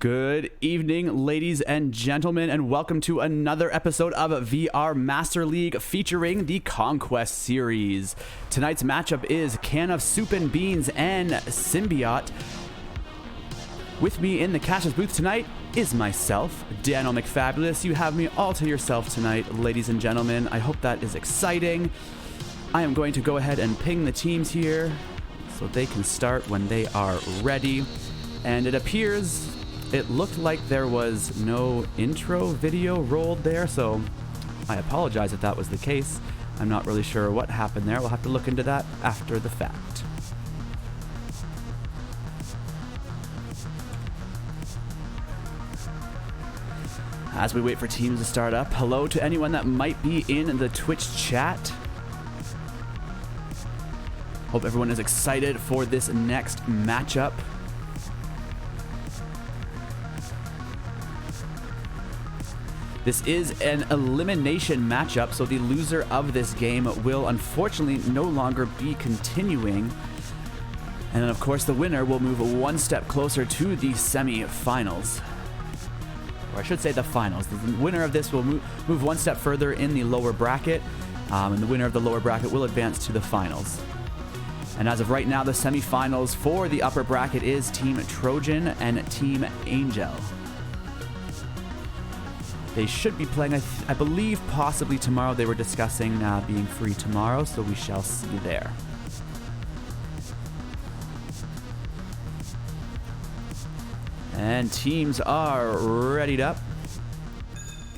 Good evening, ladies and gentlemen, and welcome to another episode of VR Master League featuring the Conquest series. Tonight's matchup is Can of Soup and Beans and Symbiote. With me in the Cash's booth tonight is myself, Daniel McFabulous. You have me all to yourself tonight, ladies and gentlemen. I hope that is exciting. I am going to go ahead and ping the teams here so they can start when they are ready. And it appears it looked like there was no intro video rolled there, so I apologize if that was the case. I'm not really sure what happened there. We'll have to look into that after the fact. As we wait for teams to start up, hello to anyone that might be in the Twitch chat. Hope everyone is excited for this next matchup. This is an elimination matchup, so the loser of this game will unfortunately no longer be continuing. And then, of course, the winner will move one step closer to the semi-finals. Or I should say the finals. The winner of this will move one step further in the lower bracket, and the winner of the lower bracket will advance to the finals. And as of right now, the semi-finals for the upper bracket is Team Trojan and Team Angel. They should be playing, I believe, possibly tomorrow. They were discussing being free tomorrow, so we shall see there. And teams are readied up.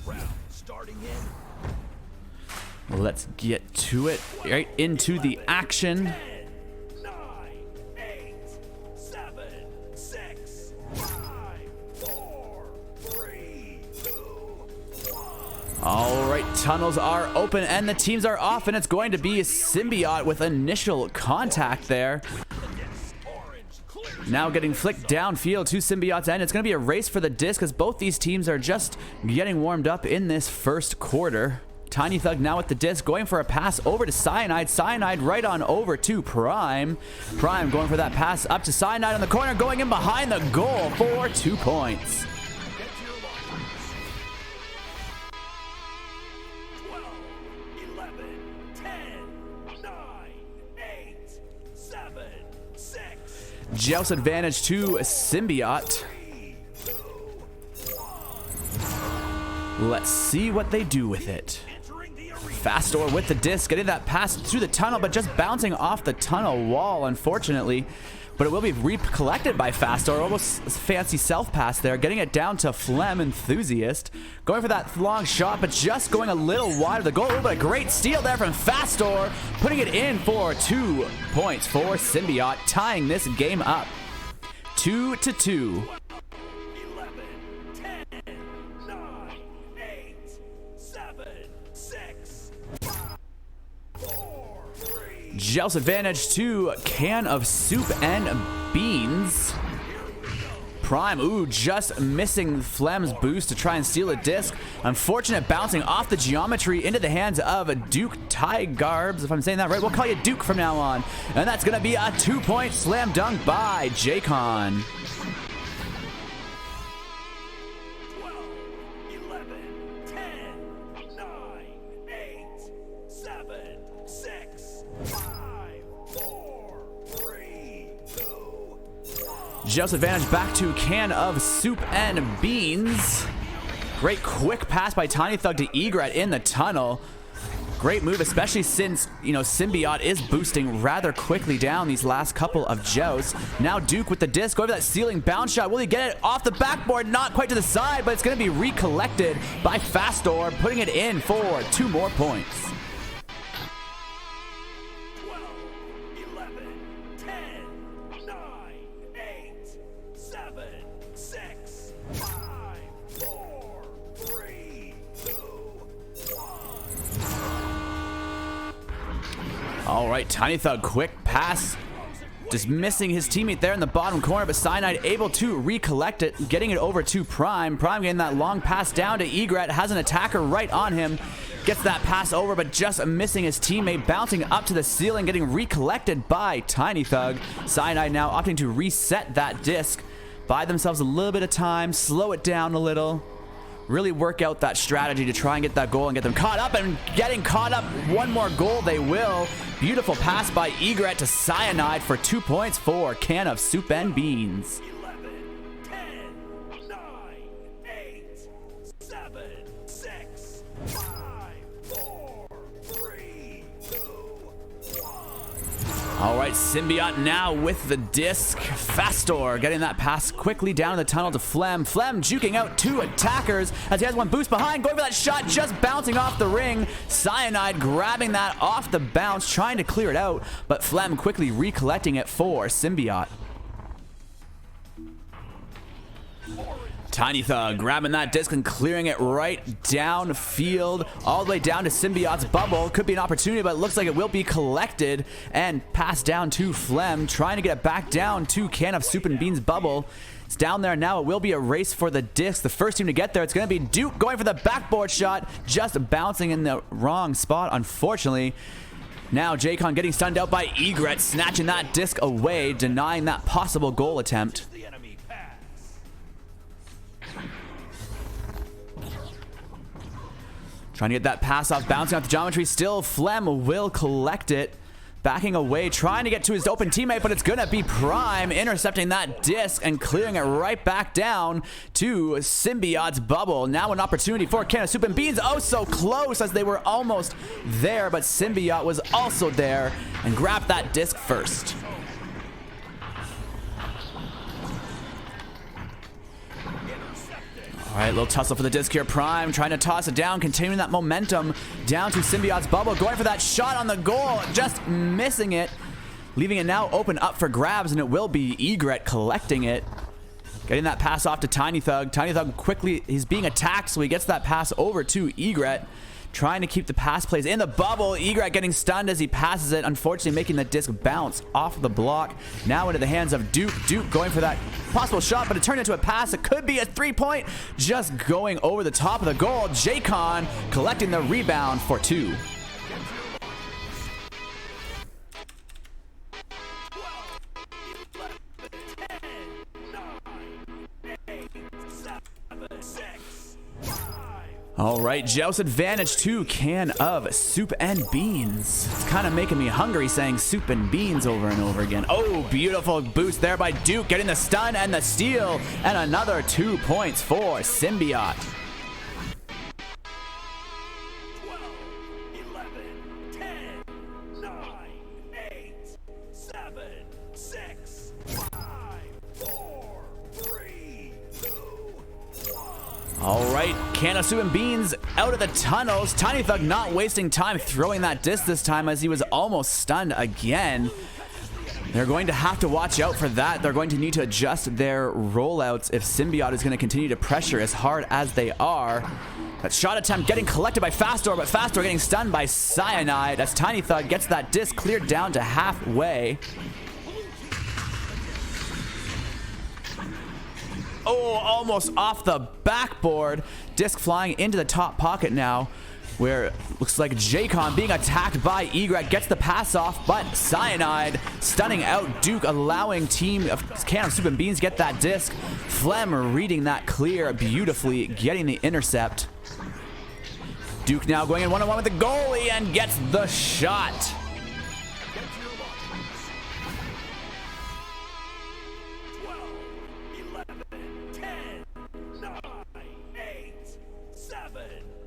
Round starting in. Let's get to it. Right into the action. 10, 9, 8, 7, 6, 5, 4, 3, 2, 1. All right, tunnels are open and the teams are off, and it's going to be a Symbiote with initial contact there. Now getting flicked downfield to Symbiote's end. It's going to be a race for the disc as both these teams are just getting warmed up in this first quarter. Tiny Thug now with the disc, going for a pass over to Cyanide. Cyanide right on over to Prime. Prime going for that pass up to Cyanide on the corner, going in behind the goal for 2 points. 12, 11, 10, 9, 8, 7, 6. Joust advantage to Symbiote. Let's see what they do with it. Fastor with the disc, getting that pass through the tunnel, but just bouncing off the tunnel wall, unfortunately. But it will be recollected by Fastor. Almost fancy self-pass there, getting it down to Phlegm Enthusiast. Going for that long shot, but just going a little wide of the goal. But a great steal there from Fastor, putting it in for 2 points for Symbiote, tying this game up 2-2. 11, 10, 9, 8, 7, 6, 5, 4, 3. Joust advantage to Can of Soup and Beans. Prime, just missing Phlegm's boost to try and steal a disc. Unfortunate bouncing off the geometry into the hands of Duke Tygarbs. If I'm saying that right, we'll call you Duke from now on. And that's going to be a 2-point slam dunk by Jaycon. 12, 11, 10, 9, 8, 7, 6, 5, 4, 3, 2, 1. Joust advantage back to Can of Soup and Beans. Great quick pass by Tiny Thug to Egret in the tunnel. Great move, especially since, Symbiote is boosting rather quickly down these last couple of jousts. Now Duke with the disc over that ceiling bounce shot. Will he get it off the backboard? Not quite to the side, but it's going to be recollected by Fastor, putting it in for 2 more points. 12, 11, 10, 9, 8, 7, 6, 5, 4, 3, 2, 1. All right, Tiny Thug, quick pass. Just missing his teammate there in the bottom corner, but Cyanide able to recollect it, getting it over to Prime. Prime getting that long pass down to Egret, has an attacker right on him. Gets that pass over, but just missing his teammate, bouncing up to the ceiling, getting recollected by Tiny Thug. Cyanide now opting to reset that disc buy themselves a little bit of time, slow it down a little, really work out that strategy to try and get that goal and get them caught up, and getting caught up. One more goal they will. Beautiful pass by Egret to Cyanide for 2 points for Can of Soup and Beans. 11, 10, 9, 8, 7, 6, 5, 4, 3, 2, 1. All right, Symbiote now with the disc. Fastor getting that pass quickly down the tunnel to Flem. Flem juking out 2 attackers as he has one boost behind, going for that shot, just bouncing off the ring. Cyanide grabbing that off the bounce, trying to clear it out, but Flem quickly recollecting it for Symbiote. Tiny Thug grabbing that disc and clearing it right downfield, all the way down to Symbiote's bubble. Could be an opportunity, but it looks like it will be collected and passed down to Flem, trying to get it back down to Can of Soup and Beans' bubble. It's down there now. It will be a race for the disc. The first team to get there, it's going to be Duke going for the backboard shot, just bouncing in the wrong spot, unfortunately. Now J-Con getting stunned out by Egret, snatching that disc away, denying that possible goal attempt. The enemy pass. Trying to get that pass off, bouncing off the geometry. Still, Flem will collect it. Backing away, trying to get to his open teammate, but it's going to be Prime intercepting that disc and clearing it right back down to Symbiote's bubble. Now an opportunity for Can of Soup and Beans. Oh, so close, as they were almost there, but Symbiote was also there and grabbed that disc first. All right, little tussle for the disc here. Prime trying to toss it down, continuing that momentum down to Symbiote's bubble, going for that shot on the goal, just missing it, leaving it now open up for grabs, and it will be Egret collecting it. Getting that pass off to Tiny Thug. Tiny Thug quickly, he's being attacked, so he gets that pass over to Egret, trying to keep the pass plays in the bubble. Egret getting stunned as he passes it, unfortunately making the disc bounce off the block. Now into the hands of Duke. Duke going for that possible shot, but it turned into a pass. It could be a 3-point, just going over the top of the goal. J-Con collecting the rebound for 2. 6, All right, Joust advantage to Can of Soup and Beans. It's kind of making me hungry saying soup and beans over and over again. Oh, beautiful boost there by Duke, getting the stun and the steal, and another 2 points for Symbiote. 12, 11, 10, 9, 8, 7, 6, 5, 4, 3, 2, 1. All right, Can of Soup and Beans out of the tunnels. Tiny Thug not wasting time throwing that disc this time, as he was almost stunned again. They're going to have to watch out for that. They're going to need to adjust their rollouts if Symbiote is going to continue to pressure as hard as they are. That shot attempt getting collected by Fastor, but Fastor getting stunned by Cyanide as Tiny Thug gets that disc cleared down to halfway. Oh, almost off the backboard. Disc flying into the top pocket now, where it looks like J-Con being attacked by Egret gets the pass off, but Cyanide stunning out Duke, allowing team of Can of Soup and Beans get that disc. Flem reading that clear beautifully, getting the intercept. Duke now going in one-on-one with the goalie and gets the shot. 12, 11, 10, 9, 8, 7,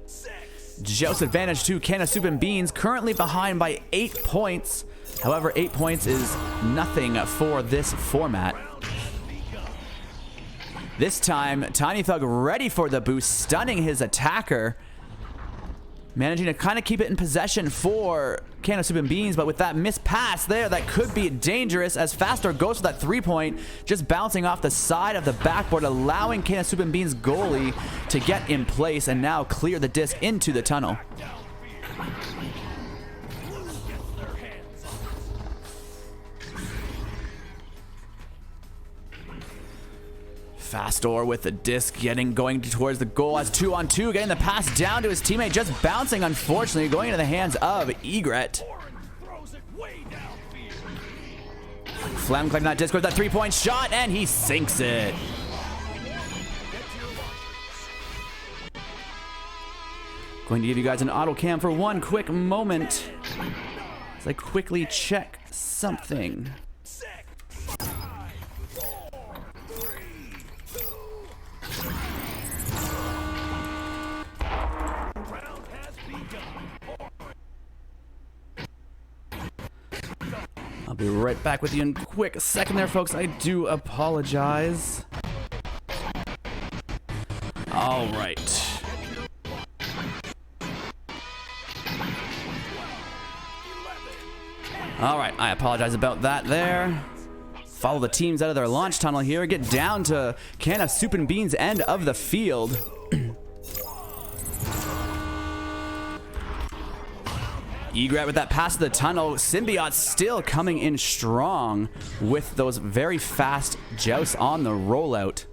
6. Joust advantage to Can of Soup and Beans, currently behind by 8 points. However, 8 points is nothing for this format. This time, Tiny Thug ready for the boost, stunning his attacker. Managing to kind of keep it in possession for Can of Soup and Beans, but with that missed pass there, that could be dangerous as Fastor goes for that 3-point, just bouncing off the side of the backboard, allowing Can of Soup and Beans goalie to get in place and now clear the disc into the tunnel. Fastor with the disc going towards the goal as 2-on-2, getting the pass down to his teammate, just bouncing, unfortunately, going into the hands of Egret. Flem collecting that disc with that 3-point shot, and he sinks it. Going to give you guys an auto cam for one quick moment as I quickly check something. I'll be right back with you in a quick second there, folks. I do apologize. All right. All right, I apologize about that there. Follow the teams out of their launch tunnel here. Get down to Can of Soup and Beans' end of the field. Egret with that pass to the tunnel. Symbiote still coming in strong with those very fast jousts on the rollout.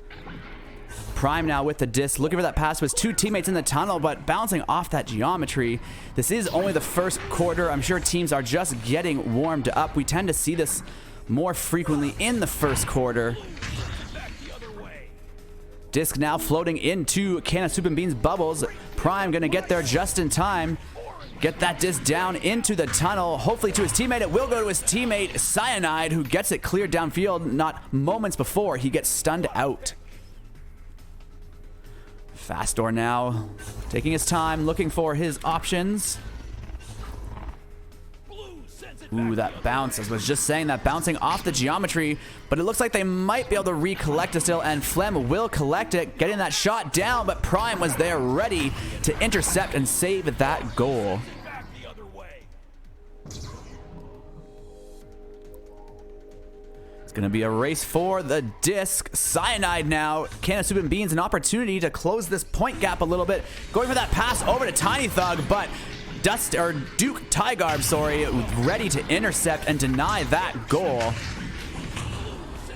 Prime now with the disc, looking for that pass with two teammates in the tunnel, but bouncing off that geometry. This is only the first quarter. I'm sure teams are just getting warmed up. We tend to see this more frequently in the first quarter. Disc now floating into Can of Soup and Beans bubbles. Prime gonna get there just in time. Get that disc down into the tunnel, hopefully to his teammate. It will go to his teammate, Cyanide, who gets it cleared downfield not moments before he gets stunned out. Fastor now taking his time, looking for his options. Ooh, that bounce. I was just saying that, bouncing off the geometry, but it looks like they might be able to recollect it still, and Flem will collect it, getting that shot down, but Prime was there ready to intercept and save that goal. It's going to be a race for the disc. Cyanide now. Can of Soup and Beans an opportunity to close this point gap a little bit. Going for that pass over to Tiny Thug, but Duke Tygarb, ready to intercept and deny that goal.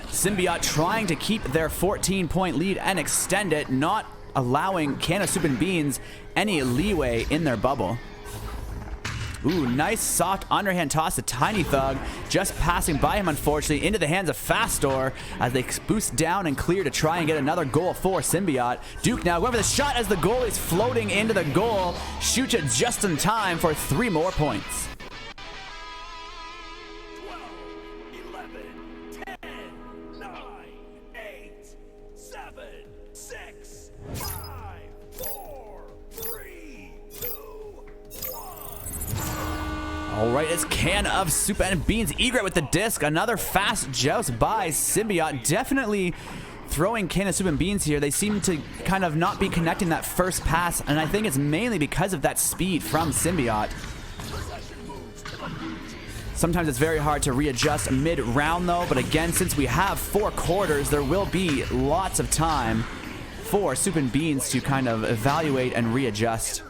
Symbiote trying to keep their 14-point lead and extend it, not allowing Can of Soup and Beans any leeway in their bubble. Ooh, nice soft underhand toss to Tiny Thug, just passing by him, unfortunately, into the hands of Fastor as they boost down and clear to try and get another goal for Symbiote. Duke now going for the shot as the goalie's floating into the goal. Shoots it just in time for 3 more points. 12, 11, 10, 9, 8, 7, 6, 5, 4, 3, 2, 1. All right, it's Can of Soup and Beans. Egret with the disc. Another fast joust by Symbiote. Definitely throwing Can of Soup and Beans here. They seem to kind of not be connecting that first pass, and I think it's mainly because of that speed from Symbiote. Sometimes it's very hard to readjust mid-round though, but again, since we have 4 quarters, there will be lots of time for Soup and Beans to kind of evaluate and readjust.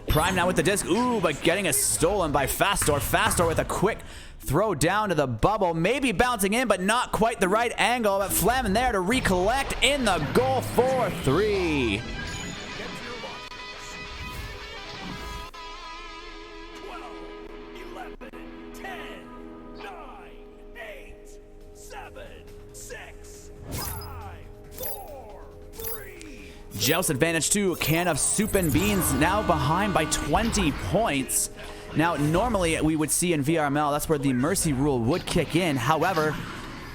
Prime now with the disc. Ooh, but getting it stolen by Fastor. Fastor with a quick throw down to the bubble. Maybe bouncing in, but not quite the right angle. But Flem in there to recollect in the goal for 3. 12, 11, 10, 9, 8, 7, 6, 5, 4, 3. Joust advantage to Can of Soup and Beans, now behind by 20 points. Now, normally we would see in VRML, that's where the mercy rule would kick in. However,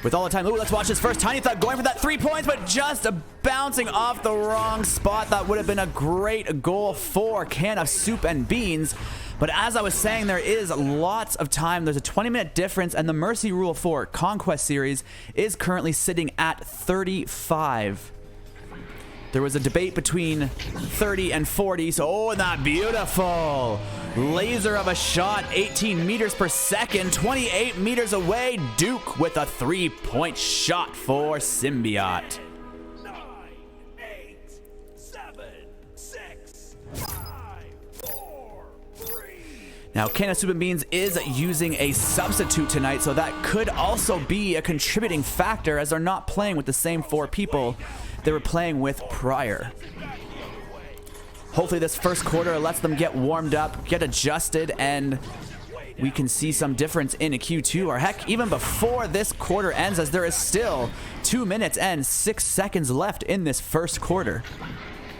with all the time, ooh, let's watch this first. Tiny Thug going for that 3 points, but just bouncing off the wrong spot. That would have been a great goal for Can of Soup and Beans. But as I was saying, there is lots of time. There's a 20-minute difference, and the mercy rule for Conquest series is currently sitting at 35. There was a debate between 30 and 40, so oh, and that beautiful laser of a shot, 18 meters per second, 28 meters away. Duke with a 3-point shot for Symbiote. 9, 8, 7, 6, 5, 4, 3. Now, Can of Soup and Beans is using a substitute tonight, so that could also be a contributing factor as they're not playing with the same 4 people they were playing with prior. Hopefully this first quarter lets them get warmed up, get adjusted, and we can see some difference in a Q2, or heck, even before this quarter ends, as there is still 2 minutes and 6 seconds left in this first quarter.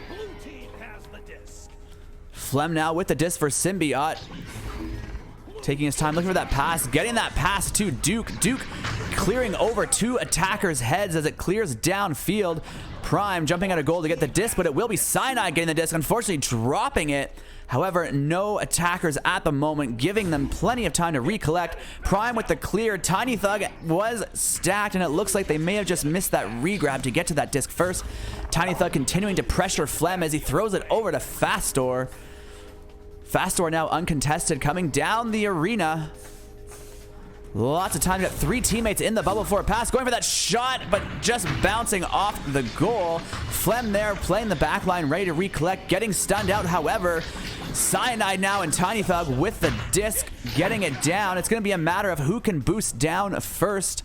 Blue team has the disc. Flem now with the disc for Symbiote. Taking his time, looking for that pass, getting that pass to Duke. Duke clearing over 2 attackers' heads as it clears downfield. Prime jumping out of goal to get the disc, but it will be Cyanide getting the disc, unfortunately dropping it. However, no attackers at the moment, giving them plenty of time to recollect. Prime with the clear. Tiny Thug was stacked, and it looks like they may have just missed that regrab to get to that disc first. Tiny Thug continuing to pressure Flem as he throws it over to Fastor. Fastor now uncontested, coming down the arena. Lots of time to get 3 teammates in the bubble for a pass. Going for that shot, but just bouncing off the goal. Flem there playing the back line, ready to recollect, getting stunned out. However, Cyanide now and Tiny Thug with the disc, getting it down. It's going to be a matter of who can boost down first.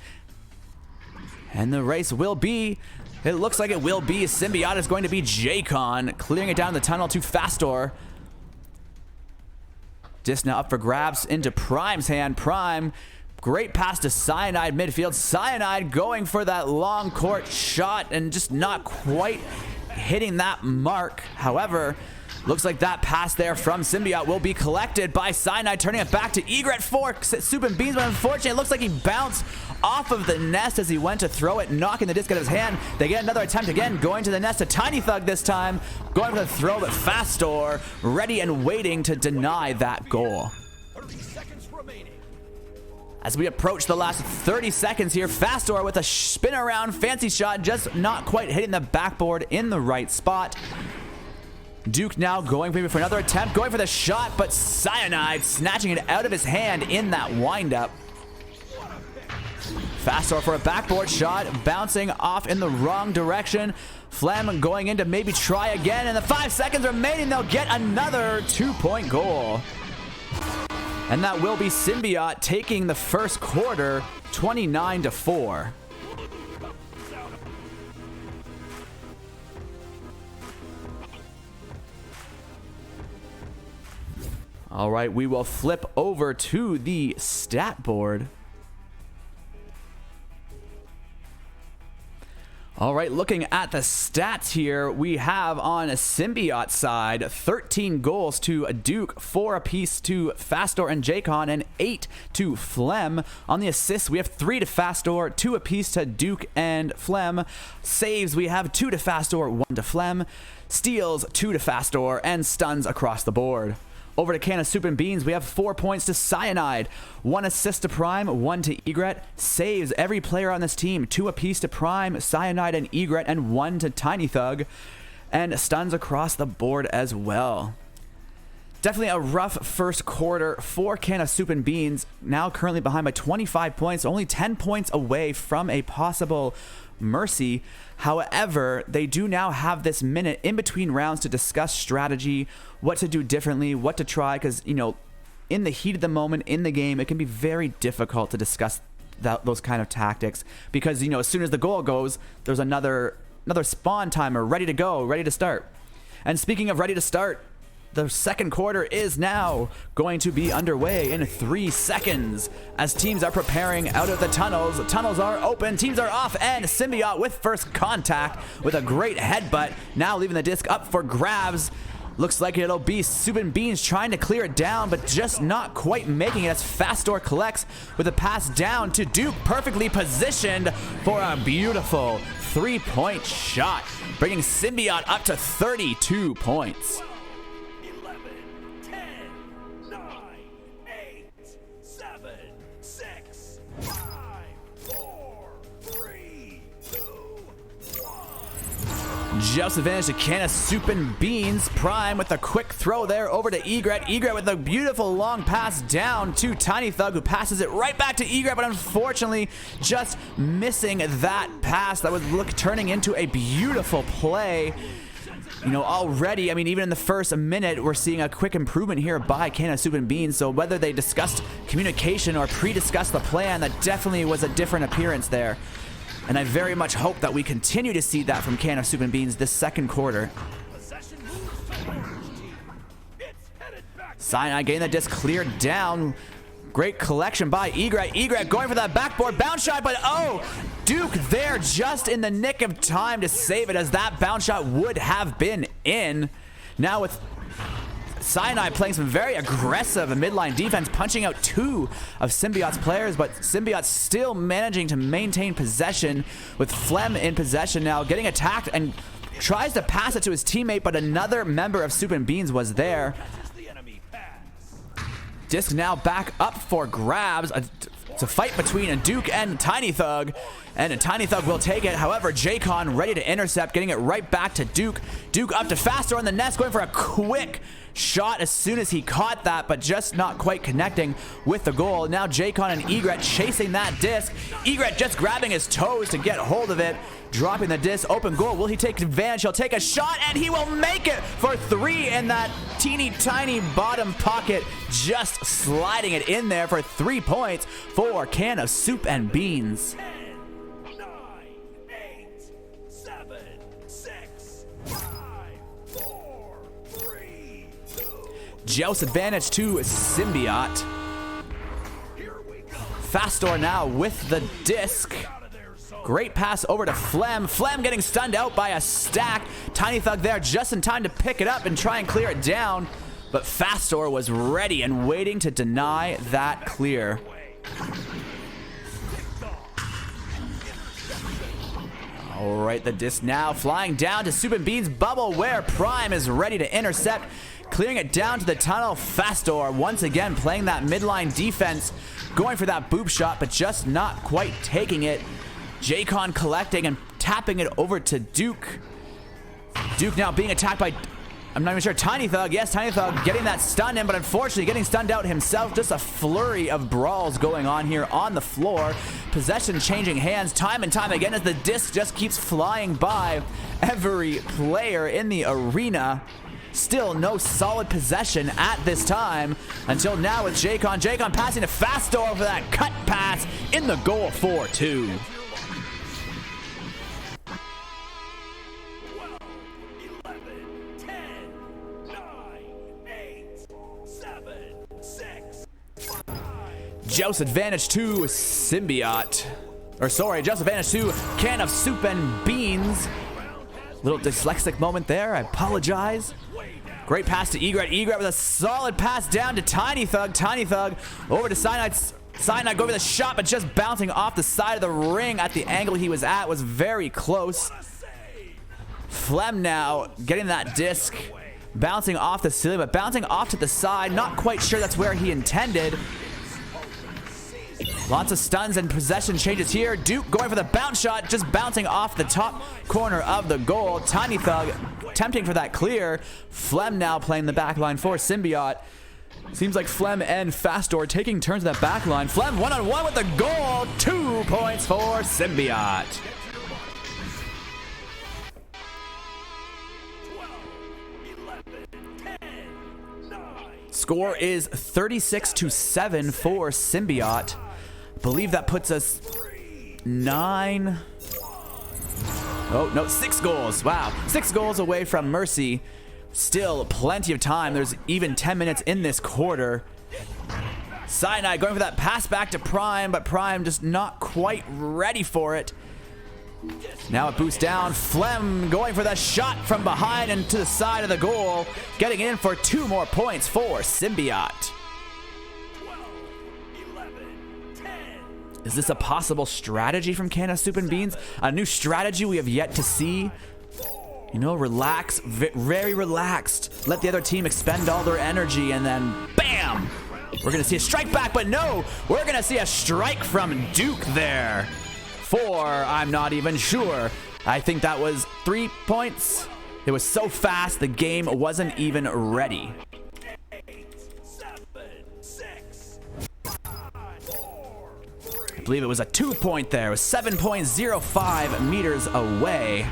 And the race will be, it looks like it will be, Symbiote is going to be J-Con, clearing it down the tunnel to Fastor. Disc now up for grabs into Prime's hand. Prime, great pass to Cyanide midfield. Cyanide going for that long court shot and just not quite hitting that mark. However, looks like that pass there from Symbiote will be collected by Cyanide, turning it back to Egret for Soup and Beans, but unfortunately it looks like he bounced off of the nest as he went to throw it, knocking the disc out of his hand. They get another attempt again, going to the nest. A Tiny Thug this time, going for the throw, but Fastor ready and waiting to deny that goal. 30 seconds remaining. As we approach the last 30 seconds here, Fastor with a spin around fancy shot, just not quite hitting the backboard in the right spot. Duke now going maybe for another attempt, going for the shot, but Cyanide snatching it out of his hand in that windup. Fastor for a backboard shot, bouncing off in the wrong direction. Flem going in to maybe try again, and the 5 seconds remaining, they'll get another 2-point goal. And that will be Symbiote taking the first quarter 29-4. All right, we will flip over to the stat board. All right, looking at the stats here, we have on a Symbiote side 13 goals to Duke, 4 apiece to Fastor and J-Con, and 8 to Flem. On the assists, we have 3 to Fastor, 2 apiece to Duke and Flem. Saves, we have 2 to Fastor, 1 to Flem. Steals, 2 to Fastor, and stuns across the board. Over to Can of Soup and Beans, we have 4 points to Cyanide, 1 assist to Prime, 1 to Egret. Saves, every player on this team, 2 apiece to Prime, Cyanide, and Egret, and 1 to Tiny Thug. And stuns across the board as well. Definitely a rough first quarter for Can of Soup and Beans, now currently behind by 25 points, only 10 points away from a possible mercy. However, they do now have this minute in between rounds to discuss strategy, what to do differently, what to try, because, you know, in the heat of the moment in the game, it can be very difficult to discuss those kind of tactics, because, you know, as soon as the goal goes, there's another spawn timer ready to go, ready to start. And speaking of ready to start, the second quarter is now going to be underway in 3 seconds as teams are preparing out of the tunnels. Tunnels are open, teams are off, and Symbiote with first contact with a great headbutt, now leaving the disc up for grabs. Looks like it'll be Soup and Beans trying to clear it down, but just not quite making it as Fastor collects with a pass down to Duke, perfectly positioned for a beautiful 3-point shot, bringing Symbiote up to 32 points. 11, 10, 9, 8, 7, 6, 5, 4, 3, 2, 1. Just advantage to Can of Soup and Beans. Prime with a quick throw there over to Egret. Egret with a beautiful long pass down to Tiny Thug, who passes it right back to Egret, but unfortunately just missing that pass that was turning into a beautiful play. You know, already, I mean, even in the first minute, we're seeing a quick improvement here by Can of Soup and Beans. So whether they discussed communication or pre-discussed the plan, that definitely was a different appearance there. And I very much hope that we continue to see that from Can of Soup and Beans this second quarter. Possession moves to orange team. It's headed back. Cyanide getting the disc cleared down. Great collection by Egret. Egret going for that backboard bounce shot, but oh, Duke there just in the nick of time to save it, as that bounce shot would have been in. Now with Cyanide playing some very aggressive midline defense, punching out 2 of Symbiote's players, but Symbiote still managing to maintain possession with Flem in possession now, getting attacked and tries to pass it to his teammate, but another member of Soup and Beans was there. Disc now back up for grabs. It's a fight between a Duke and Tiny Thug, and a Tiny Thug will take it. However, J-Con ready to intercept, getting it right back to Duke. Duke up to Faster on the nest, going for a quick shot as soon as he caught that, but just not quite connecting with the goal. Now J-Con and Egret chasing that disc. Egret just grabbing his toes to get hold of it, dropping the disc. Open goal. Will he take advantage? He'll take a shot, and he will make it for 3 in that teeny tiny bottom pocket, just sliding it in there for 3 points for Can of Soup and Beans. 10, 9, 8, 7, 6, 5, 4, 3, 2. Joust advantage to Symbiote. Here we go. Fastor now with the disc. Out of there, so Great pass over to Flem. Flem getting stunned out by a stack. Tiny Thug there just in time to pick it up and try and clear it down. But Fastor was ready and waiting to deny that clear. All right, the disc now flying down to Soup and Beans bubble, where Prime is ready to intercept. Clearing it down to the tunnel. Fastor once again playing that midline defense, going for that boop shot, but just not quite taking it. J-Con collecting and tapping it over to Duke. Duke now being attacked by, I'm not even sure, Tiny Thug. Yes, Tiny Thug getting that stun in, but unfortunately getting stunned out himself. Just a flurry of brawls going on here on the floor. Possession changing hands time and time again as the disc just keeps flying by every player in the arena. Still no solid possession at this time until now with J-Con. J-Con passing to Fastor for that cut pass in the goal for 2. 12, 11, 10, 9, 8, 7, 6, 5. Joust advantage to Symbiote. Or sorry, Joust advantage to Can of Soup and Beans. Little dyslexic moment there, I apologize. Great pass to Egret. Egret with a solid pass down to Tiny Thug. Tiny Thug over to Cyanide. Cyanide going for the shot, but just bouncing off the side of the ring at the angle he was at. Was very close. Flem now getting that disc, bouncing off the ceiling, but bouncing off to the side. Not quite sure that's where he intended. Lots of stuns and possession changes here. Duke going for the bounce shot, just bouncing off the top corner of the goal. Tiny Thug attempting for that clear. Flem now playing the back line for Symbiote. Seems like Flem and Fastor taking turns at that back line. Flem one-on-one with the goal. 2 points for Symbiote. 12, 11, 10, 9. Score is 36-7 for Symbiote. I believe that puts us 9. Oh, no, 6 goals. Wow. 6 goals away from Mercy. Still plenty of time. There's even 10 minutes in this quarter. Cyanide going for that pass back to Prime, but Prime just not quite ready for it. Now it boosts down. Flem going for that shot from behind and to the side of the goal. Getting in for 2 more points for Symbiote. 12, 11, 10. Is this a possible strategy from Can of Soup and Beans? A new strategy we have yet to see? You know, relax, very relaxed. Let the other team expend all their energy and then BAM! We're gonna see a strike back, but no! We're gonna see a strike from Duke there. 4, I'm not even sure. I think that was 3 points. It was so fast, the game wasn't even ready. 8, 7, 6, 5, 4, 3. I believe it was a 2 point there. It was 7.05 meters away.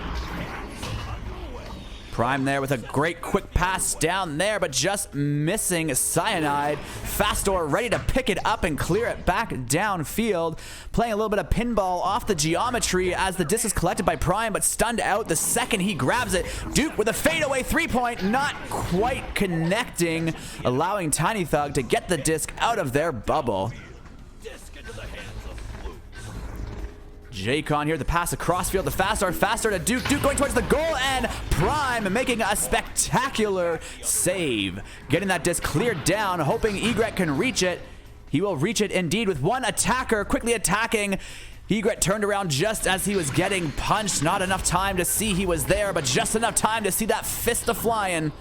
Prime there with a great quick pass down there, but just missing Cyanide. Fastor ready to pick it up and clear it back downfield. Playing a little bit of pinball off the geometry as the disc is collected by Prime, but stunned out the second he grabs it. Duke with a fadeaway three-point, not quite connecting, allowing Tiny Thug to get the disc out of their bubble. Jaycon here, the pass across field to Fastor. Fastor to Duke. Duke going towards the goal, and Prime making a spectacular save. Getting that disc cleared down, hoping Egret can reach it. He will reach it indeed with one attacker quickly attacking. Egret turned around just as he was getting punched. Not enough time to see he was there, but just enough time to see that fist a-flying.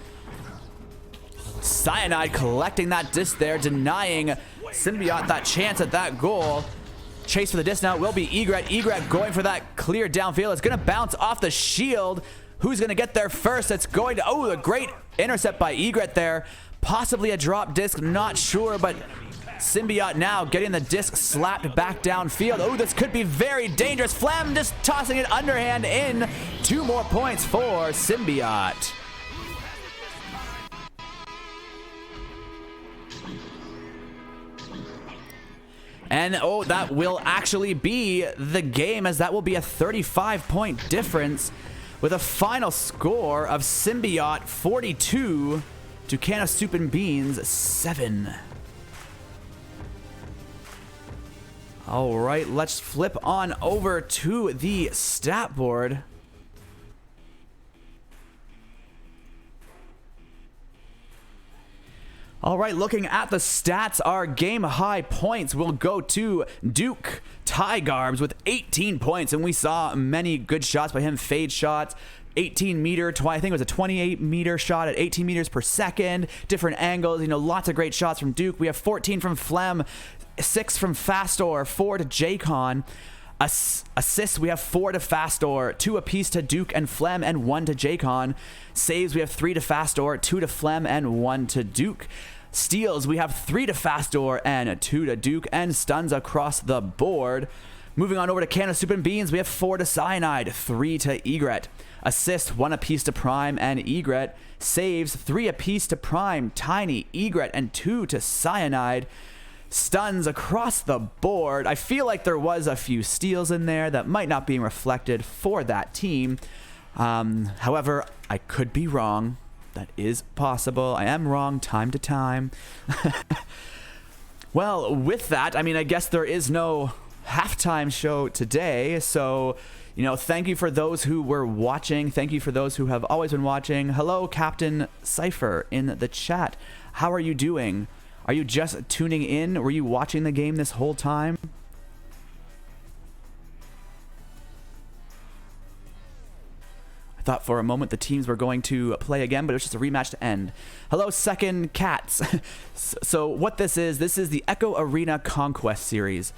Cyanide collecting that disc there, denying Symbiote that chance at that goal. Chase for the disc now will be Egret. Egret going for that clear downfield. It's going to bounce off the shield. Who's going to get there first? It's going to... Oh, a great intercept by Egret there. Possibly a drop disc, not sure, but Symbiote now getting the disc slapped back downfield. Oh, this could be very dangerous. Flam just tossing it underhand in. 2 more points for Symbiote. And oh, that will actually be the game, as that will be a 35-point difference with a final score of Symbiote 42 to Can of Soup and Beans 7. All right, let's flip on over to the stat board. All right, looking at the stats, our game high points will go to Duke Tygarbs with 18 points, and we saw many good shots by him. Fade shots, 18 meter, I think it was a 28 meter shot at 18 meters per second, different angles, you know, lots of great shots from Duke. We have 14 from Flem, 6 from Fastor, 4 to Jaycon. Assists, we have 4 to Fastor, 2 apiece to Duke and Flem, and 1 to Jaycon. Saves, we have 3 to Fastor, 2 to Flem, and 1 to Duke. Steals, we have 3 to Fastor and 2 to Duke, and stuns across the board. Moving on over to Can of Soup and Beans, we have 4 to Cyanide, 3 to Egret. Assists, 1 apiece to Prime and Egret. Saves, 3 apiece to Prime, Tiny, Egret, and 2 to Cyanide. Stuns across the board. I feel like there was a few steals in there that might not be reflected for that team. However, I could be wrong. That is possible. I am wrong time to time. Well, with that, I mean, I guess there is no halftime show today. So, you know, thank you for those who were watching. Thank you for those who have always been watching. Hello, Captain Cypher in the chat. How are you doing? Are you just tuning in? Were you watching the game this whole time? I thought for a moment the teams were going to play again, but it was just a rematch to end. Hello, Second Cats. So what this is the Echo Arena Conquest series.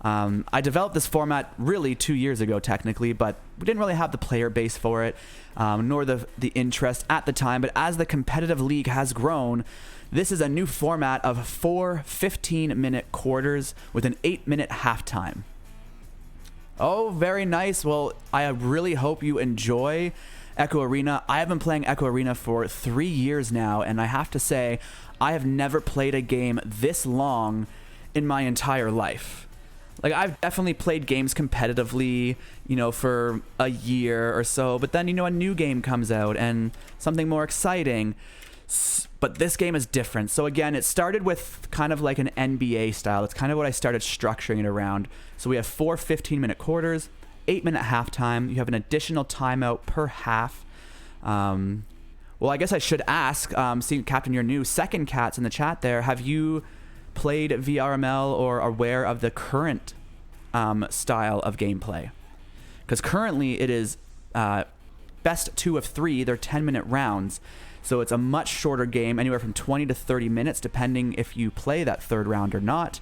I developed this format really 2 years ago, technically, but we didn't really have the player base for it, nor the interest at the time. But as the competitive league has grown, this is a new format of 4 15-minute quarters with an 8-minute halftime. Oh, very nice. Well, I really hope you enjoy Echo Arena. I have been playing Echo Arena for 3 years now, and I have to say, I have never played a game this long in my entire life. Like, I've definitely played games competitively, you know, for a year or so, but then, you know, a new game comes out and something more exciting. But this game is different. So again, it started with kind of like an NBA style. It's kind of what I started structuring it around. So we have 4 15-minute quarters, 8-minute halftime. You have an additional timeout per half. Well, I guess I should ask, seeing Captain, you're new. Second Cats in the chat there, have you played VRML or are aware of the current style of gameplay? Because currently it is best 2 of 3. They're 10-minute rounds. So it's a much shorter game, anywhere from 20 to 30 minutes, depending if you play that third round or not.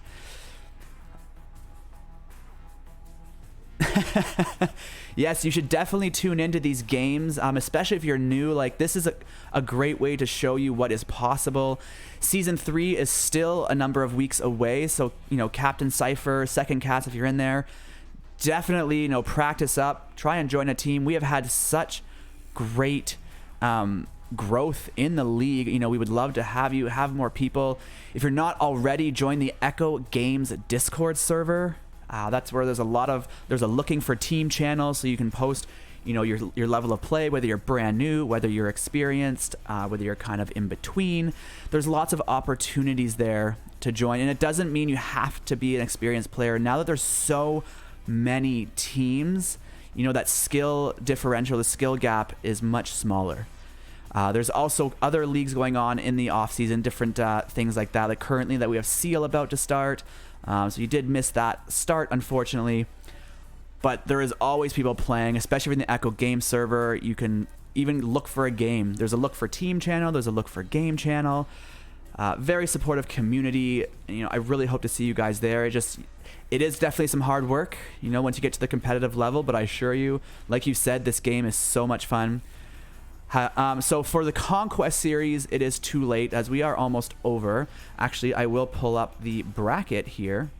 Yes, you should definitely tune into these games, especially if you're new. Like, this is a great way to show you what is possible. Season 3 is still a number of weeks away, so, you know, Captain Cypher, Second Cats, if you're in there, definitely, you know, practice up, try and join a team. We have had such great growth in the league, you know, we would love to have more people. If you're not already, join the Echo Games Discord server. That's where there's a looking for team channel, so you can post, you know, your level of play, whether you're brand new, whether you're experienced, whether you're kind of in between. There's lots of opportunities there to join, and it doesn't mean you have to be an experienced player. Now that there's so many teams, you know, that skill differential, the skill gap is much smaller. There's also other leagues going on in the off season, different things like that. Like currently that we have Seal about to start. So you did miss that start, unfortunately. But there is always people playing, especially in the Echo Game server. You can even look for a game. There's a look for team channel. There's a look for game channel. Very supportive community. You know, I really hope to see you guys there. It is definitely some hard work, you know, once you get to the competitive level. But I assure you, like you said, this game is so much fun. So for the Conquest series, it is too late as we are almost over. Actually, I will pull up the bracket here.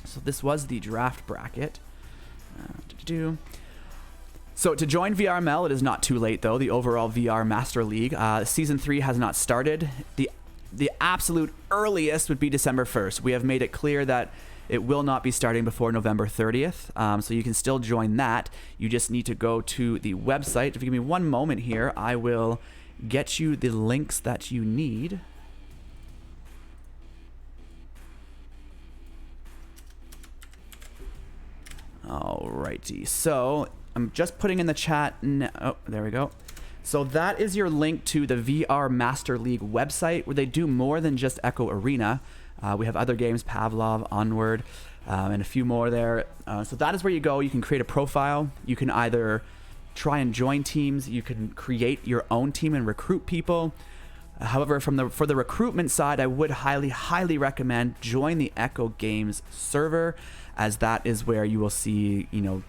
So this was the draft bracket. So to join VRML, it is not too late though. The overall VR Master League, Season 3 has not started. The absolute earliest would be December 1st. We have made it clear that it will not be starting before November 30th, so you can still join that. You just need to go to the website. If you give me one moment here, I will get you the links that you need. Alrighty, so I'm just putting in the chat. Oh, there we go. So that is your link to the VR Master League website, where they do more than just Echo Arena. We have other games, Pavlov, Onward, and a few more there. So that is where you go. You can create a profile. You can either try and join teams. You can create your own team and recruit people. However, for the recruitment side, I would highly recommend join the Echo Games server, as that is where you will see, you know,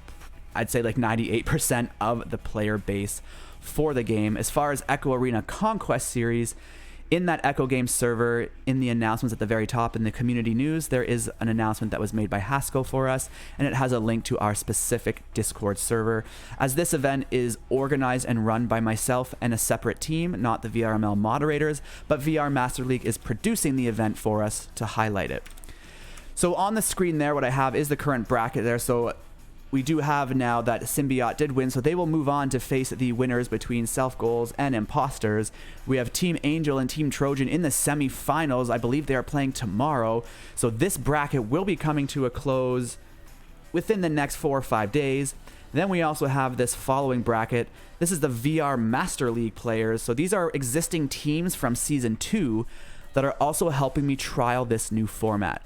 I'd say like 98% of the player base for the game. As far as Echo Arena Conquest series, in that Echo Games server, in the announcements at the very top in the community news, there is an announcement that was made by Haskell for us, and it has a link to our specific Discord server, as this event is organized and run by myself and a separate team, not the VRML moderators, but VR Master League is producing the event for us to highlight it. So on the screen there, what I have is the current bracket there. So we do have now that Symbiote did win, so they will move on to face the winners between Self Goals and Imposters. We have Team Angel and Team Trojan in the semifinals. I believe they are playing tomorrow. So this bracket will be coming to a close within the next 4 or 5 days. Then we also have this following bracket. This is the VR Master League players. So these are existing teams from Season 2 that are also helping me trial this new format.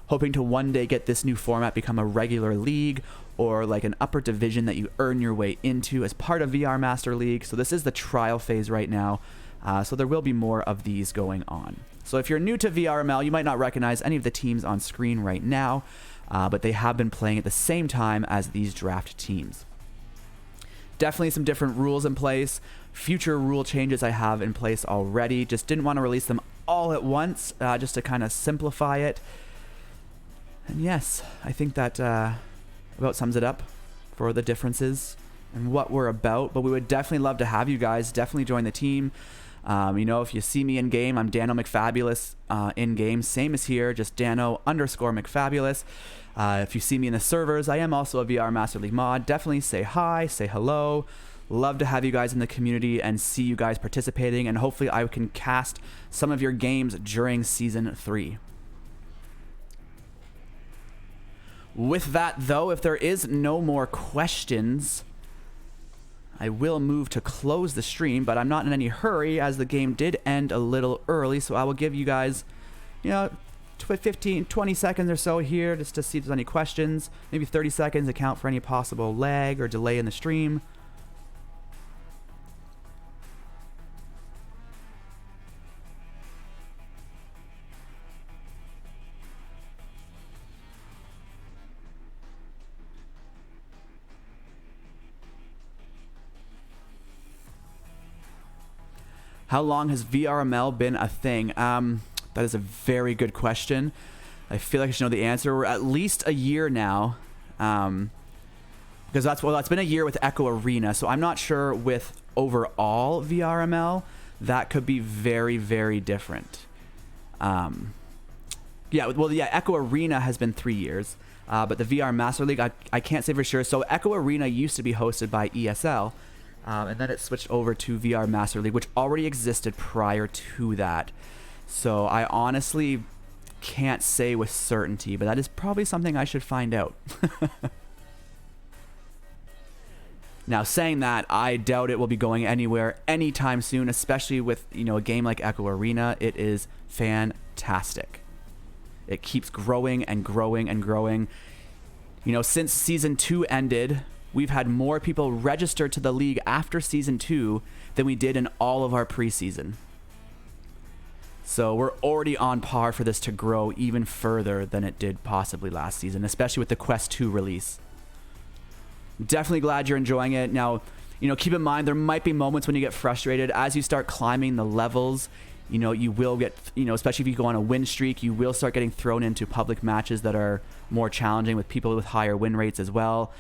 Hoping to one day get this new format become a regular league, or like an upper division that you earn your way into as part of VR Master League. So this is the trial phase right now. So there will be more of these going on. So if you're new to VRML, you might not recognize any of the teams on screen right now, but they have been playing at the same time as these draft teams. Definitely some different rules in place. Future rule changes I have in place already. Just didn't want to release them all at once, just to kind of simplify it. And yes, I think that about sums it up for the differences and what we're about. But we would definitely love to have you guys. Definitely join the team. You know, if you see me in game, I'm Dano McFabulous in game. Same as here, just Dano_McFabulous. If you see me in the servers, I am also a VR Master League mod. Definitely say hi, say hello. Love to have you guys in the community and see you guys participating. And hopefully I can cast some of your games during Season 3. With that, though, if there is no more questions, I will move to close the stream, but I'm not in any hurry as the game did end a little early, so I will give you guys, you know, 15, 20 seconds or so here just to see if there's any questions. Maybe 30 seconds, account for any possible lag or delay in the stream. How long has VRML been a thing? That is a very good question. I feel like I should know the answer. We're at least a year now, because that's been a year with Echo Arena. So I'm not sure with overall VRML, that could be very, very different. Echo Arena has been 3 years, but the VR Master League, I can't say for sure. So Echo Arena used to be hosted by ESL, and then it switched over to VR Master League, which already existed prior to that. So I honestly can't say with certainty, but that is probably something I should find out. Now, saying that, I doubt it will be going anywhere anytime soon, especially with, a game like Echo Arena. It is fantastic. It keeps growing and growing and growing. Since Season 2 ended, we've had more people register to the league after Season 2 than we did in all of our preseason. So we're already on par for this to grow even further than it did possibly last season, especially with the Quest 2 release. Definitely glad you're enjoying it. Now, keep in mind there might be moments when you get frustrated as you start climbing the levels. You will get, especially if you go on a win streak, you will start getting thrown into public matches that are more challenging with people with higher win rates as well.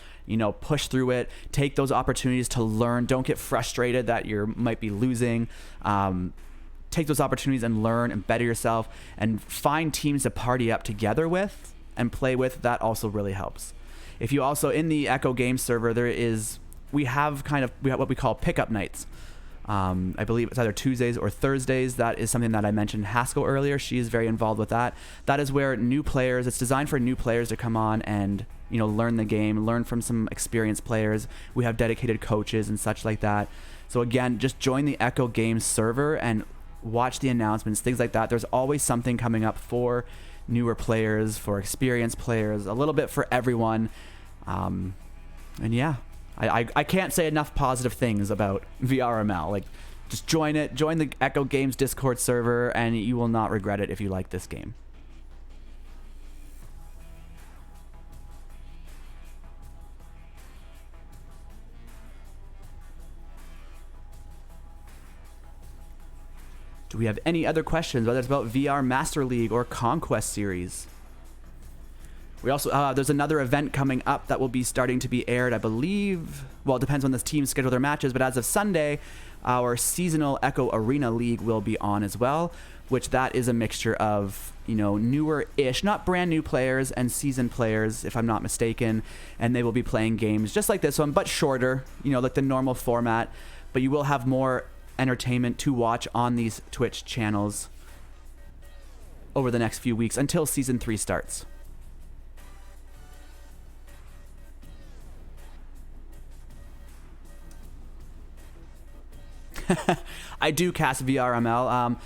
Push through it, take those opportunities to learn. Don't get frustrated that you might be losing. Take those opportunities and learn and better yourself, and find teams to party up together with and play with. That also really helps. If you also, in the Echo game server, we have what we call pickup nights. I believe it's either Tuesdays or Thursdays. That is something that I mentioned Haskell earlier. She is very involved with that. That is where it's designed for new players to come on and, learn the game, learn from some experienced players. We have dedicated coaches and such like that. So again, just join the Echo game server and watch the announcements, things like that. There's always something coming up for newer players, for experienced players, a little bit for everyone. And yeah, I can't say enough positive things about VRML. Like, just join it, join the Echo Games Discord server, and you will not regret it if you like this game. Do we have any other questions, whether it's about VR Master League or Conquest series? We also, there's another event coming up that will be starting to be aired, I believe. Well, it depends on the teams schedule their matches, but as of Sunday, our seasonal Echo Arena League will be on as well, which that is a mixture of, newer-ish, not brand new players and seasoned players, if I'm not mistaken, and they will be playing games just like this one, but shorter, like the normal format, but you will have more entertainment to watch on these Twitch channels over the next few weeks until Season 3 starts. I do cast VRML.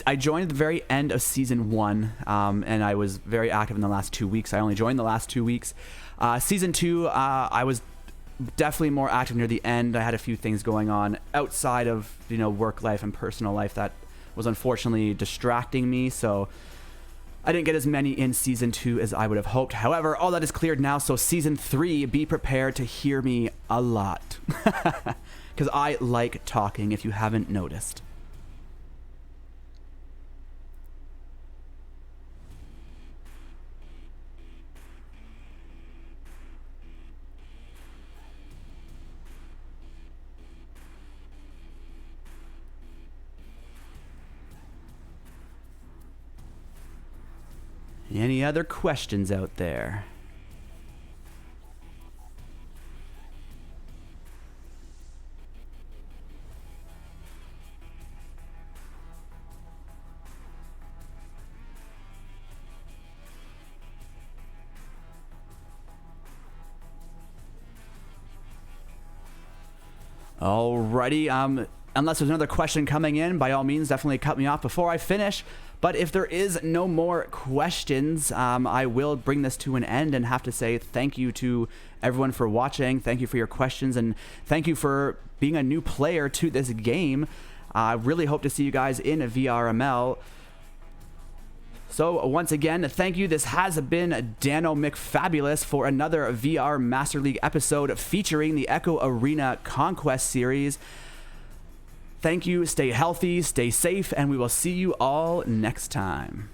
I joined at the very end of Season 1, and I was very active in the last 2 weeks. I only joined the last 2 weeks. Season 2, I was definitely more active near the end. I had a few things going on outside of, work life and personal life that was unfortunately distracting me, so I didn't get as many in Season 2 as I would have hoped. However, all that is cleared now, so Season 3, be prepared to hear me a lot. Because I like talking, if you haven't noticed. Any other questions out there? Alrighty, unless there's another question coming in, by all means, definitely cut me off before I finish. But if there is no more questions, I will bring this to an end and have to say thank you to everyone for watching. Thank you for your questions, and thank you for being a new player to this game. I really hope to see you guys in VRML. So once again, thank you. This has been Dano McFabulous for another VR Master League episode featuring the Echo Arena Conquest series. Thank you, stay healthy, stay safe, and we will see you all next time.